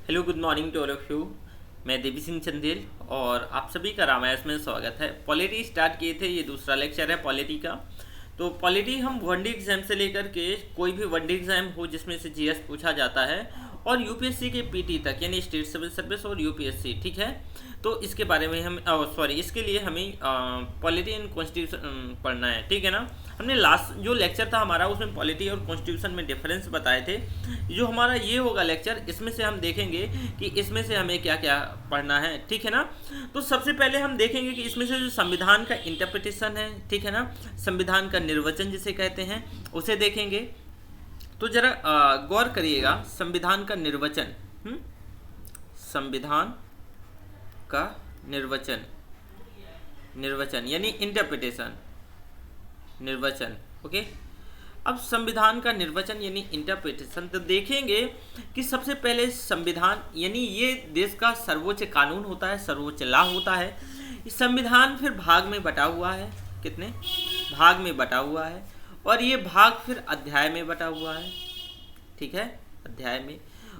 Hello good morning to all of you. मैं देवी सिंह चंदेल और आप सभी का रामायस में स्वागत है। पॉलिटी स्टार्ट किए थे, ये दूसरा लेक्चर है पॉलिटी का। तो पॉलिटी हम वनडे एग्जाम से लेकर के कोई भी वनडे एग्जाम हो जिसमें से जीएस पूछा जाता है और यूपीएससी के पीटी तक यानी स्टेट सिविल सर्विस और यूपीएससी, ठीक है। तो इसके बारे में हम इसके लिए हमें पॉलिटी एंड कॉन्स्टिट्यूशन पढ़ना है, ठीक है ना। हमने लास्ट जो लेक्चर था हमारा उसमें पॉलिटी और कॉन्स्टिट्यूशन में डिफरेंस बताए थे। जो हमारा ये होगा लेक्चर, इसमें से हम देखेंगे कि इसमें से हमें क्या क्या पढ़ना है, ठीक है ना। तो सबसे पहले हम देखेंगे कि इसमें से जो संविधान का इंटरप्रिटेशन है, ठीक है ना, संविधान का निर्वचन जिसे कहते हैं उसे देखेंगे। तो जरा गौर करिएगा, संविधान का निर्वचन, संविधान का निर्वचन, निर्वचन यानी इंटरप्रिटेशन, निर्वचन, ओके। अब संविधान का निर्वचन यानी इंटरप्रिटेशन, तो देखेंगे कि सबसे पहले संविधान यानी ये देश का सर्वोच्च कानून होता है, सर्वोच्च लॉ होता है। इस संविधान फिर भाग में बटा हुआ है, कितने भाग में बटा हुआ है, और ये भाग फिर अध्याय में बटा हुआ है, ठीक है, अध्याय में।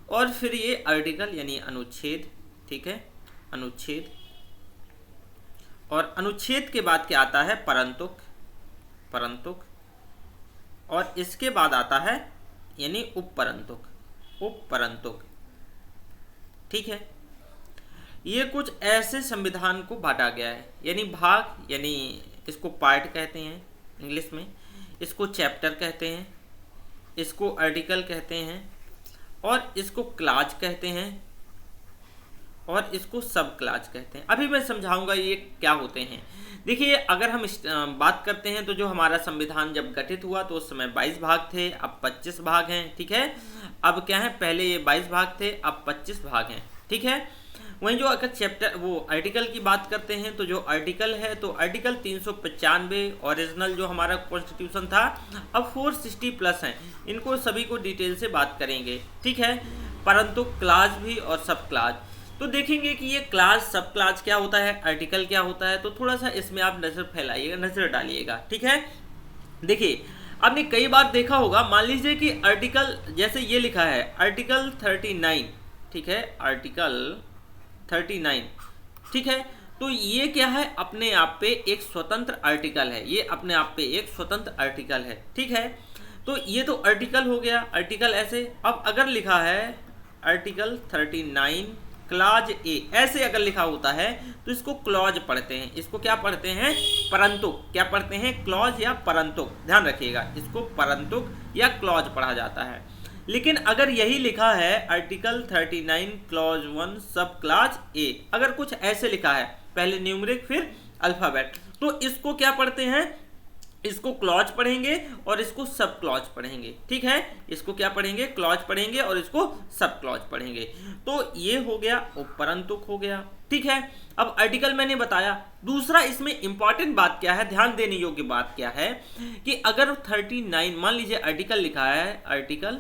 और फिर ये आर्टिकल यानी अनुच्छेद, ठीक है, अनुच्छेद। और अनुच्छेद के बाद क्या आता है, परंतुक, परंतुक। और इसके बाद आता है यानी उपपरंतुक, उपपरंतुक, ठीक है। ये कुछ ऐसे संविधान को बांटा गया है, यानी भाग, यानी इसको पार्ट कहते हैं इंग्लिश में, इसको चैप्टर कहते हैं, इसको आर्टिकल कहते हैं, और इसको क्लाज कहते हैं, और इसको सब क्लाज कहते हैं। अभी मैं समझाऊंगा ये क्या होते हैं। देखिए, अगर हम बात करते हैं तो जो हमारा संविधान जब गठित हुआ तो उस समय 22 भाग थे, अब 25 भाग हैं, ठीक है। अब क्या है, पहले ये 22 भाग थे, अब 25 भाग हैं, ठीक है। वहीं जो अगर चैप्टर वो आर्टिकल की बात करते हैं तो जो आर्टिकल है तो आर्टिकल 395 ओरिजिनल जो हमारा कॉन्स्टिट्यूशन था, अब 460 प्लस हैं। इनको सभी को डिटेल से बात करेंगे, ठीक है। परंतु क्लाज भी और सब क्लाज, तो देखेंगे कि ये क्लास सब क्लास क्या होता है, आर्टिकल क्या होता है। तो थोड़ा सा इसमें आप नज़र फैलाइएगा, नज़र डालिएगा, ठीक है। देखिए, आपने कई बार देखा होगा, मान लीजिए कि आर्टिकल जैसे ये लिखा है आर्टिकल 39, ठीक है, आर्टिकल 39, ठीक है। तो ये क्या है, अपने आप पे एक स्वतंत्र आर्टिकल है, ये अपने आप पे एक स्वतंत्र आर्टिकल है, ठीक है। तो ये तो आर्टिकल हो गया, आर्टिकल ऐसे। अब अगर लिखा है आर्टिकल 39 क्लॉज ए, ऐसे अगर लिखा होता है तो इसको क्लॉज पढ़ते हैं, इसको क्या पढ़ते हैं, परंतुक। क्या पढ़ते हैं, क्लॉज या परंतुक, ध्यान रखिएगा, इसको परंतुक या क्लॉज पढ़ा जाता है। लेकिन अगर यही लिखा है article 39 clause 1 sub clause A, अगर कुछ ऐसे लिखा है, पहले न्यूमरिक फिर अल्फाबेट, तो इसको क्या पढ़ते हैं, इसको क्लॉज पढ़ेंगे और इसको सब क्लॉज पढ़ेंगे, ठीक है। इसको क्या पढ़ेंगे, क्लॉज पढ़ेंगे और इसको सब क्लॉज पढ़ेंगे। तो ये हो गया उपपरंतुक हो गया, ठीक है। अब आर्टिकल मैंने बताया। दूसरा इसमें इंपॉर्टेंट बात क्या है, ध्यान देने योग्य बात क्या है कि अगर 39 मान लीजिए आर्टिकल लिखा है, आर्टिकल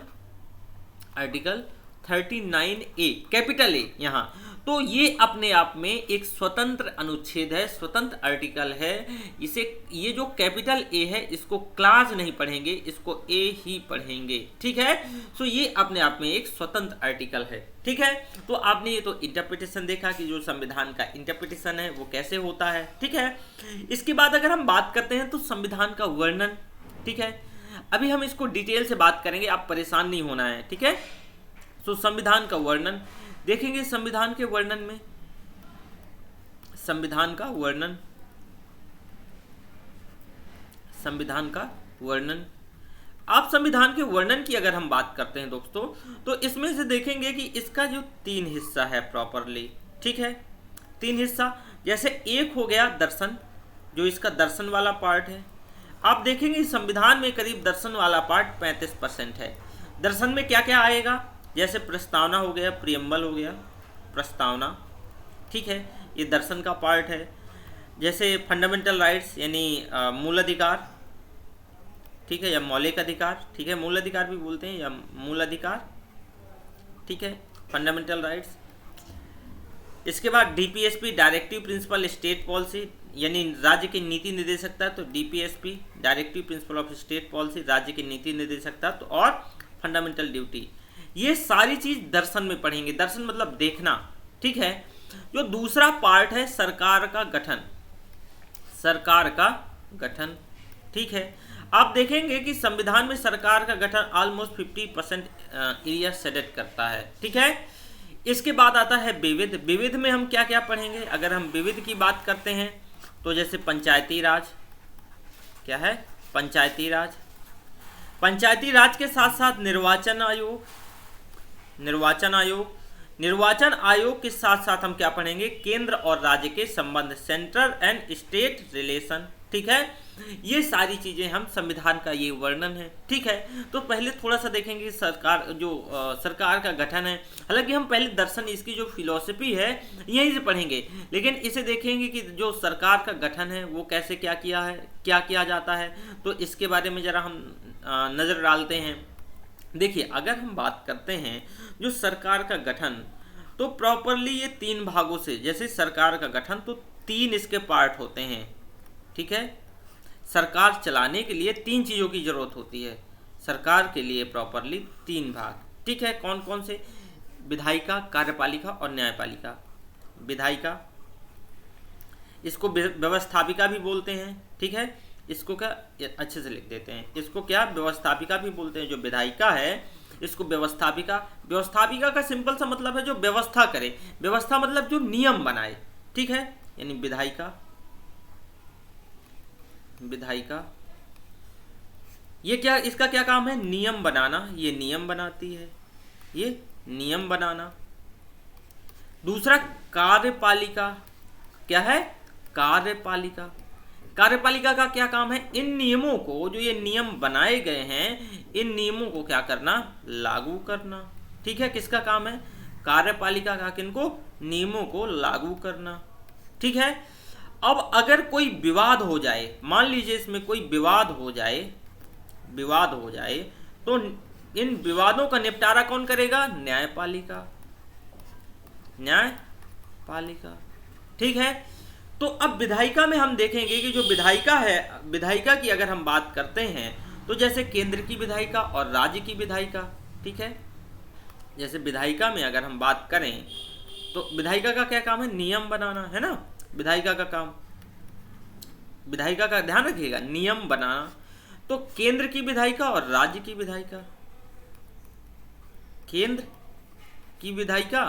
39 ए, कैपिटल ए यहाँ, तो ये अपने आप में एक स्वतंत्र अनुच्छेद है, स्वतंत्र आर्टिकल है। इसे, ये जो कैपिटल ए है इसको क्लास नहीं पढ़ेंगे, इसको ए ही पढ़ेंगे, ठीक है। सो ये अपने आप में एक स्वतंत्र आर्टिकल है, ठीक है। तो आपने ये तो इंटरप्रिटेशन देखा कि जो संविधान का इंटरप्रिटेशन है वो कैसे होता है, ठीक है। इसके बाद अगर हम बात करते हैं तो संविधान का वर्णन, ठीक है। अभी हम इसको डिटेल से बात करेंगे, आप परेशान नहीं होना है, ठीक है। तो संविधान का वर्णन देखेंगे, संविधान के वर्णन में, संविधान का वर्णन, संविधान का वर्णन। आप संविधान के वर्णन की अगर हम बात करते हैं दोस्तों, तो इसमें से देखेंगे कि इसका जो 3 हिस्सा है प्रॉपरली, ठीक है, 3 हिस्सा। जैसे एक हो गया दर्शन, जो इसका दर्शन वाला पार्ट है। आप देखेंगे संविधान में करीब दर्शन वाला पार्ट 35% है। दर्शन में क्या क्या आएगा, जैसे प्रस्तावना हो गया, प्रियम्बल हो गया, प्रस्तावना, ठीक है, ये दर्शन का पार्ट है। जैसे फंडामेंटल राइट्स यानी मूल अधिकार, ठीक है, या मौलिक अधिकार, ठीक है, मूल अधिकार भी बोलते हैं या मूल अधिकार, ठीक है, फंडामेंटल राइट्स। इसके बाद DPSP, directive principle state policy, यानी राज्य की नीति निर्देशकता, तो DPSP directive principle of state policy, राज्य की नीति निर्देशकता। तो और फंडामेंटल ड्यूटी, ये सारी चीज दर्शन में पढ़ेंगे। दर्शन मतलब देखना, ठीक है। जो दूसरा पार्ट है सरकार का गठन, सरकार का गठन, ठीक है। आप देखेंगे कि संविधान में सरकार का गठन ऑलमोस्ट 50% एरिया सेलेक्ट करता है, ठीक है। इसके बाद आता है विविध। विविध में हम क्या क्या पढ़ेंगे? अगर हम विविध की बात करते हैं तो जैसे पंचायती राज, क्या है? पंचायती राज। पंचायती राज के साथ साथ निर्वाचन आयोग, निर्वाचन आयोग, निर्वाचन आयोग के साथ साथ हम क्या पढ़ेंगे? केंद्र और राज्य के संबंध, सेंट्रल एंड स्टेट रिलेशन, ठीक है। ये सारी चीजें हम संविधान का ये वर्णन है, ठीक है। तो पहले थोड़ा सा देखेंगे सरकार, जो सरकार का गठन है। हालांकि हम पहले दर्शन, इसकी जो फिलॉसफी है यहीं से पढ़ेंगे, लेकिन इसे देखेंगे कि जो सरकार का गठन है वो कैसे क्या किया है, क्या किया जाता है, तो इसके बारे में जरा हम नजर डालते हैं। देखिए, अगर हम बात करते हैं जो सरकार का गठन, तो प्रॉपरली ये 3 भागों से, जैसे सरकार का गठन तो 3 इसके पार्ट होते हैं, ठीक है। सरकार चलाने के लिए 3 चीज़ों की जरूरत होती है सरकार के लिए, प्रॉपरली 3 भाग, ठीक है। कौन कौन से? विधायिका, कार्यपालिका और न्यायपालिका। विधायिका, इसको व्यवस्थापिका भी बोलते हैं, ठीक है। इसको क्या, अच्छे से लिख देते हैं, इसको क्या व्यवस्थापिका भी बोलते हैं। जो विधायिका है इसको व्यवस्थापिका, व्यवस्थापिका का सिंपल सा मतलब है जो व्यवस्था करे, व्यवस्था मतलब जो नियम बनाए, ठीक है। यानी विधायिका, विधायिका ये क्या, इसका क्या काम है? नियम बनाना, ये नियम बनाती है, ये नियम बनाना। दूसरा कार्यपालिका, क्या है? कार्यपालिका। कार्यपालिका का क्या काम है? इन नियमों को, जो ये नियम बनाए गए हैं, इन नियमों को क्या करना? लागू करना, ठीक है। किसका काम है? कार्यपालिका का। किनको? नियमों को लागू करना, ठीक है। अब अगर कोई विवाद हो जाए, मान लीजिए इसमें कोई विवाद हो जाए, विवाद हो जाए, तो इन विवादों का निपटारा कौन करेगा? न्यायपालिका, न्यायपालिका, ठीक है। तो अब विधायिका में हम देखेंगे कि जो विधायिका है, विधायिका की अगर हम बात करते हैं तो जैसे केंद्र की विधायिका और राज्य की विधायिका, ठीक है। जैसे विधायिका में अगर हम बात करें तो विधायिका का क्या काम है? नियम बनाना, है ना। विधायिका का काम, विधायिका का ध्यान रखिएगा, नियम बनाना। तो केंद्र की विधायिका और राज्य की विधायिका, केंद्र की विधायिका,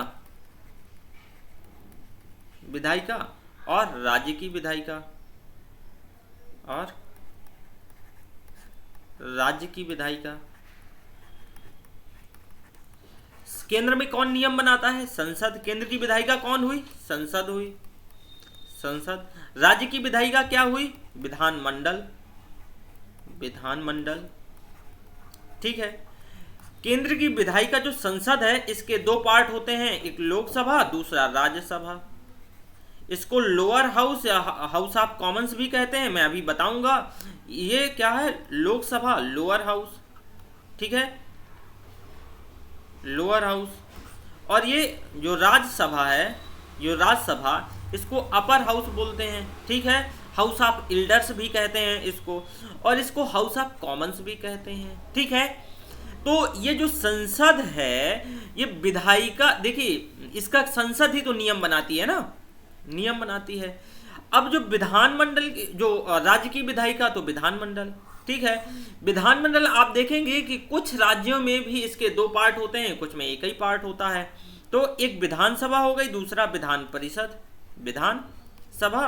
विधायिका और राज्य की विधायिका, और राज्य की विधायिका। केंद्र में कौन नियम बनाता है? संसद। केंद्र की विधायिका कौन हुई? संसद हुई, संसद। राज्य की विधायिका क्या हुई? विधानमंडल, विधानमंडल, ठीक है। केंद्र की विधायिका जो संसद है, इसके 2 पार्ट होते हैं, एक लोकसभा, दूसरा राज्यसभा। इसको लोअर हाउस या हाउस ऑफ कॉमन्स भी कहते हैं, मैं अभी बताऊंगा। ये क्या है? लोकसभा, लोअर हाउस, ठीक है, लोअर हाउस। और ये जो राज्यसभा है, जो राज्यसभा, इसको अपर हाउस बोलते हैं, ठीक है। हाउस ऑफ एल्डर्स भी कहते हैं इसको, और इसको हाउस ऑफ कॉमन्स भी कहते हैं, ठीक है। तो ये जो संसद है, ये विधायिका, देखिए इसका संसद ही तो नियम बनाती है ना, नियम बनाती है। अब जो विधानमंडल, जो राज्य की विधायिका, तो विधानमंडल, ठीक है। विधानमंडल आप देखेंगे कि कुछ राज्यों में भी इसके 2 पार्ट होते हैं, कुछ में एक ही पार्ट होता है। तो एक विधानसभा हो गई, दूसरा विधान परिषद, विधानसभा,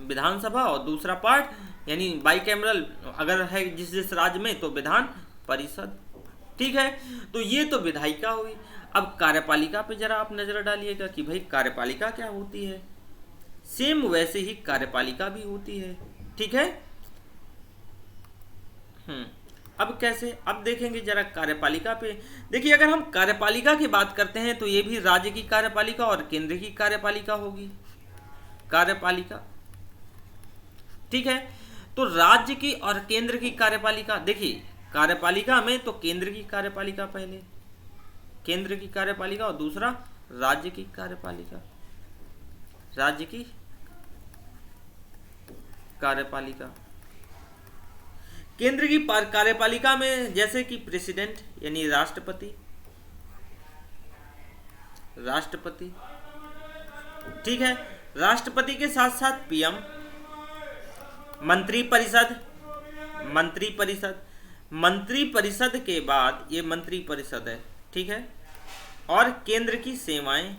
विधानसभा, और दूसरा पार्ट यानी बाइकैमरल अगर है जिस जिस राज्य में, तो विधान परिषद, ठीक है। तो ये तो विधायिका हुई। अब कार्यपालिका पे जरा आप नजर डालिएगा कि भाई कार्यपालिका क्या होती है। सेम वैसे ही कार्यपालिका भी होती है, ठीक है। अब कैसे? अब देखेंगे जरा कार्यपालिका पे। देखिए, अगर हम कार्यपालिका की बात करते हैं तो ये भी राज्य की कार्यपालिका और केंद्र की कार्यपालिका होगी, कार्यपालिका, ठीक है। तो राज्य की और केंद्र की कार्यपालिका, देखिए कार्यपालिका में तो केंद्र की कार्यपालिका पहले, केंद्र की कार्यपालिका, और दूसरा राज्य की कार्यपालिका, राज्य की कार्यपालिका। केंद्र की कार्यपालिका में जैसे कि प्रेसिडेंट यानी राष्ट्रपति, राष्ट्रपति, ठीक है। राष्ट्रपति के साथ साथ पीएम, मंत्रिपरिषद, मंत्रिपरिषद, मंत्रिपरिषद के बाद ये मंत्रिपरिषद है, ठीक है। और केंद्र की सेवाएं,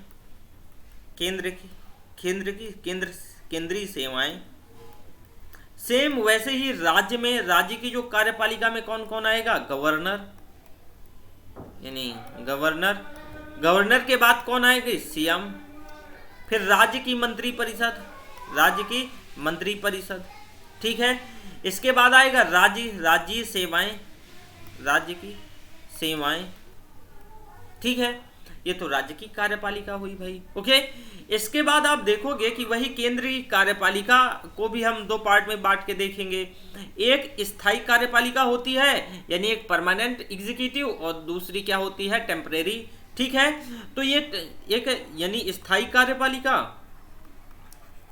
केंद्रीय सेवाएं। सेम वैसे ही राज्य में, राज्य की जो कार्यपालिका में कौन कौन आएगा? गवर्नर, यानी गवर्नर, गवर्नर के बाद कौन आएगी? सीएम। फिर राज्य की मंत्रिपरिषद, राज्य की मंत्रिपरिषद, ठीक है। इसके बाद आएगा राज्य सेवाएं, राज्य की सेवाएं, ठीक है। ये तो राज्य की कार्यपालिका हुई भाई, ओके। इसके बाद आप देखोगे कि वही केंद्रीय कार्यपालिका को भी हम दो पार्ट में बांट के देखेंगे। एक स्थायी कार्यपालिका होती है, यानी एक परमानेंट एग्जीक्यूटिव, और दूसरी क्या होती है? टेम्परेरी, ठीक है। तो ये एक यानी स्थायी कार्यपालिका,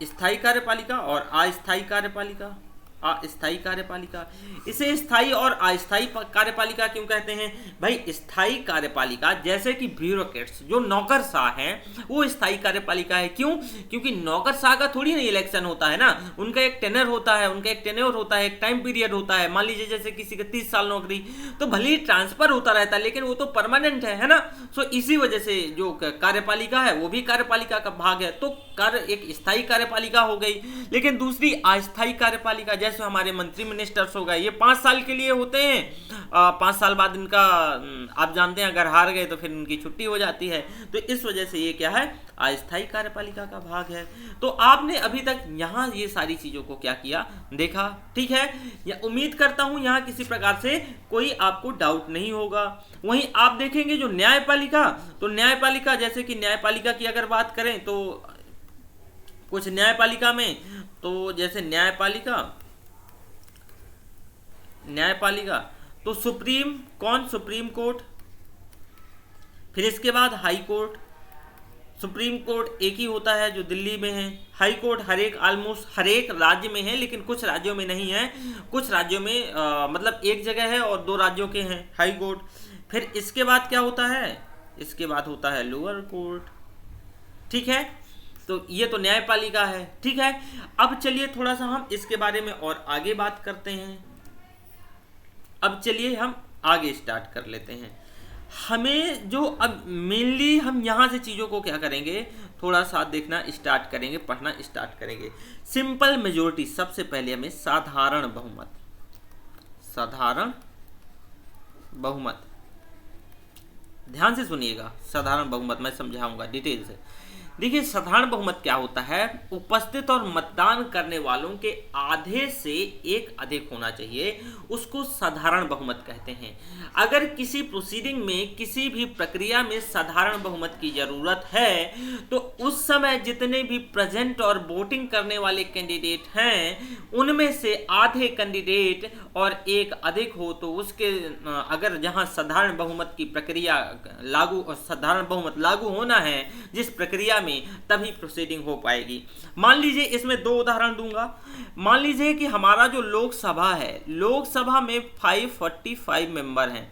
स्थायी कार्यपालिका और अस्थायी कार्यपालिका, अस्थायी कार्यपालिका। इसे स्थायी और अस्थायी कार्यपालिका क्यों कहते हैं भाई? स्थायी कार्यपालिका जैसे कि ब्यूरोक्रेट्स, जो नौकरशाह हैं, वो स्थायी कार्यपालिका है। क्यों? क्योंकि नौकरशाह का थोड़ी ना इलेक्शन होता है ना, उनका एक टेनर होता है, उनका एक टेन्योर होता है, एक टाइम पीरियड होता है। मान लीजिए जैसे किसी का 30 साल नौकरी, तो भले ही ट्रांसफर होता रहता है, लेकिन वो तो परमानेंट है ना। सो इसी वजह से जो कार्यपालिका है वो भी कार्यपालिका का भाग है। तो एक स्थायी कार्यपालिका हो गई। लेकिन दूसरी अस्थायी कार्यपालिका, जैसे हमारे मंत्री मिनिस्टर्स हो गए, ये 5 साल के लिए होते हैं। 5 साल बाद इनका, आप जानते हैं, अगर हार गए तो फिर इनकी छुट्टी हो जाती है। तो इस वजह से ये क्या है? अस्थायी कार्यपालिका का भाग है। तो आपने अभी तक यहाँ ये सारी चीजों को क्या किया? देखा, ठीक है। या उम्मीद करता हूँ यहाँ किसी प्रकार से कोई आपको डाउट नहीं होगा। वहीं आप देखेंगे जो न्यायपालिका, तो न्यायपालिका, जैसे कि न्यायपालिका की अगर बात करें तो कुछ न्यायपालिका में, तो जैसे न्यायपालिका तो सुप्रीम कोर्ट, फिर इसके बाद हाई कोर्ट। सुप्रीम कोर्ट एक ही होता है जो दिल्ली में है। हाई कोर्ट ऑलमोस्ट हर एक राज्य में है, लेकिन कुछ राज्यों में नहीं है। कुछ राज्यों में मतलब एक जगह है और 2 राज्यों के हैं हाई कोर्ट। फिर इसके बाद क्या होता है? इसके बाद होता है लोअर कोर्ट, ठीक है। तो ये तो न्यायपालिका है, ठीक है। अब चलिए थोड़ा सा हम इसके बारे में और आगे बात करते हैं। अब चलिए हम आगे स्टार्ट कर लेते हैं। हमें जो अब मेनली हम यहाँ से चीज़ों को क्या करेंगे, थोड़ा सा देखना स्टार्ट करेंगे, पढ़ना स्टार्ट करेंगे। सिंपल मेजोरिटी, सबसे पहले हमें साधारण बहुमत, साधारण बहुमत, ध्यान से सुनिएगा। साधारण बहुमत मैं समझाऊंगा डिटेल से। देखिए साधारण बहुमत क्या होता है? उपस्थित और मतदान करने वालों के आधे से एक अधिक होना चाहिए, उसको साधारण बहुमत कहते हैं। अगर किसी प्रोसीडिंग में, किसी भी प्रक्रिया में साधारण बहुमत की जरूरत है, तो उस समय जितने भी प्रेजेंट और वोटिंग करने वाले कैंडिडेट हैं, उनमें से आधे कैंडिडेट और एक अधिक हो, तो उसके अगर जहां साधारण बहुमत की प्रक्रिया लागू, साधारण बहुमत लागू होना है जिस प्रक्रिया में, तभी प्रोसीडिंग हो पाएगी। मान लीजिए इसमें 2 उदाहरण दूंगा। मान लीजिए कि हमारा जो लोकसभा है, लोकसभा में 545 मेंबर हैं,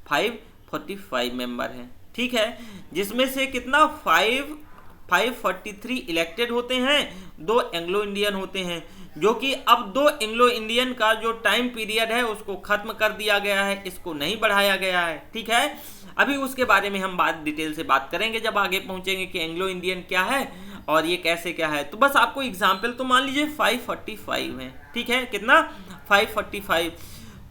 545 मेंबर हैं, ठीक है। जिसमें से कितना 543 इलेक्टेड होते हैं, 2 एंग्लो इंडियन होते हैं, जो कि अब 2 एंग्लो इंडियन का जो टाइम पीरियड है उसको खत्म कर दिया गया है, इसको नहीं बढ़ाया गया है, ठीक है। अभी उसके बारे में हम डिटेल से बात करेंगे जब आगे पहुंचेंगे कि एंग्लो इंडियन क्या है और ये कैसे क्या है। तो बस आपको एग्जाम्पल, तो मान लीजिए 545 है, ठीक है। कितना? 545।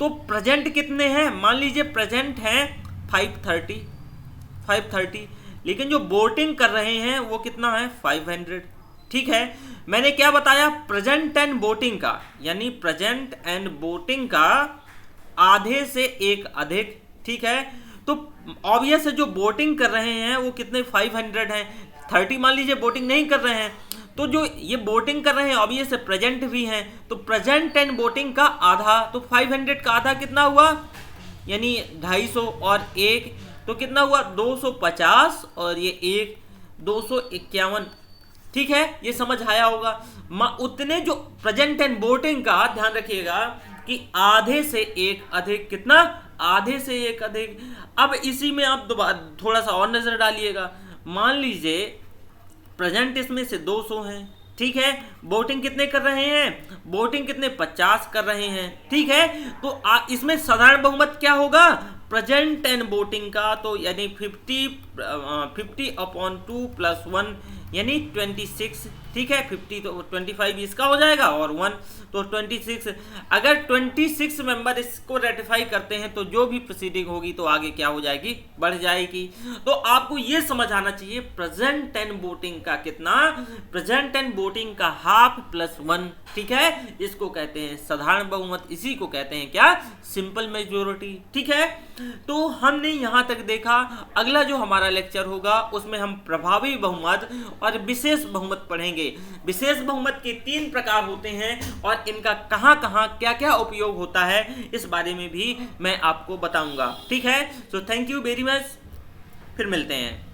तो प्रेजेंट कितने हैं? मान लीजिए प्रेजेंट हैं 530, लेकिन जो वोटिंग कर रहे हैं वो कितना है? 500, ठीक है। मैंने क्या बताया? प्रेजेंट एंड वोटिंग का, यानी प्रेजेंट एंड वोटिंग का आधे से एक अधिक, ठीक है। तो ऑब्वियस है जो वोटिंग कर रहे हैं वो कितने? 500 हैं। 30 मान लीजिए वोटिंग नहीं कर रहे हैं, तो जो ये वोटिंग कर रहे हैं ऑब्वियस है प्रेजेंट भी हैं, तो प्रेजेंट एंड वोटिंग का आधा, तो 500 का आधा कितना हुआ? यानी 250 और 1 तो कितना हुआ? 250 और ये 1 251, ठीक है। ये समझ आया होगा। उतने जो प्रेजेंट एंड वोटिंग का, ध्यान रखिएगा कि आधे से एक अधिक, कितना? आधे से एक अधिक। अब इसी में आप थोड़ा सा और नजर डालिएगा। मान लीजिए प्रेजेंट इसमें से 200 हैं, ठीक है, वोटिंग कितने कर रहे हैं, वोटिंग कितने 50 कर रहे हैं, ठीक है। तो इसमें साधारण बहुमत क्या होगा, प्रेजेंट एंड वोटिंग का, तो यानी 50/2 + 1 यानी 26, ठीक है। 50 तो 25 इसका हो जाएगा और 1 तो 26। अगर 26 मेंबर इसको रेटिफाई करते हैं तो जो भी प्रोसीडिंग होगी तो आगे क्या हो जाएगी, बढ़ जाएगी। तो आपको ये समझ आना चाहिए प्रेजेंट एंड वोटिंग का कितना, प्रेजेंट एंड वोटिंग का ½ + 1, ठीक है, इसको कहते हैं साधारण बहुमत, इसी को कहते हैं क्या, सिंपल मेजोरिटी, ठीक है। तो हमने यहां तक देखा, अगला जो हमारा लेक्चर होगा उसमें हम प्रभावी बहुमत और विशेष बहुमत पढ़ेंगे। विशेष बहुमत के 3 प्रकार होते हैं और इनका कहां कहां क्या क्या उपयोग होता है इस बारे में भी मैं आपको बताऊंगा, ठीक है। So thank you very much, फिर मिलते हैं।